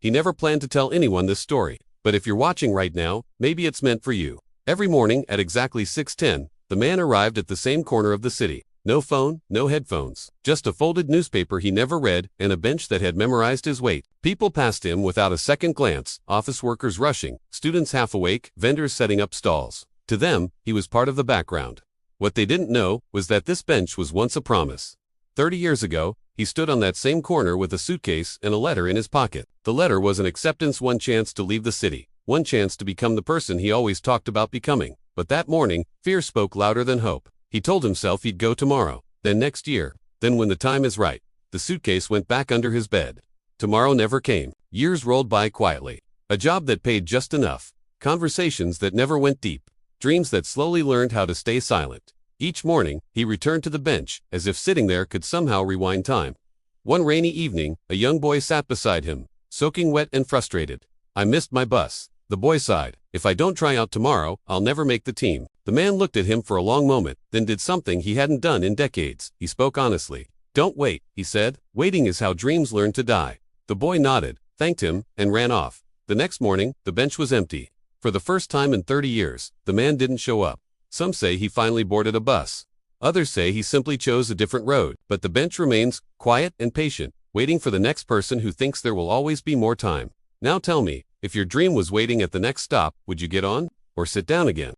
He never planned to tell anyone this story, but if you're watching right now, maybe it's meant for you. Every morning at exactly 6:10, the man arrived at the same corner of the city. No phone, no headphones, just a folded newspaper he never read and a bench that had memorized his weight. People passed him without a second glance, office workers rushing, students half awake, vendors setting up stalls. To them, he was part of the background. What they didn't know was that this bench was once a promise. 30 years ago, he stood on that same corner with a suitcase and a letter in his pocket. The letter was an acceptance, one chance to leave the city, one chance to become the person he always talked about becoming. But that morning, fear spoke louder than hope. He told himself he'd go tomorrow, then next year, then when the time is right. The suitcase went back under his bed. Tomorrow never came. Years rolled by quietly. A job that paid just enough. Conversations that never went deep. Dreams that slowly learned how to stay silent. Each morning, he returned to the bench, as if sitting there could somehow rewind time. One rainy evening, a young boy sat beside him, soaking wet and frustrated. "I missed my bus." The boy sighed. "If I don't try out tomorrow, I'll never make the team." The man looked at him for a long moment, then did something he hadn't done in decades. He spoke honestly. "Don't wait," he said. "Waiting is how dreams learn to die." The boy nodded, thanked him, and ran off. The next morning, the bench was empty. For the first time in 30 years, the man didn't show up. Some say he finally boarded a bus. Others say he simply chose a different road. But the bench remains, quiet and patient, waiting for the next person who thinks there will always be more time. Now tell me, if your dream was waiting at the next stop, would you get on? Or sit down again?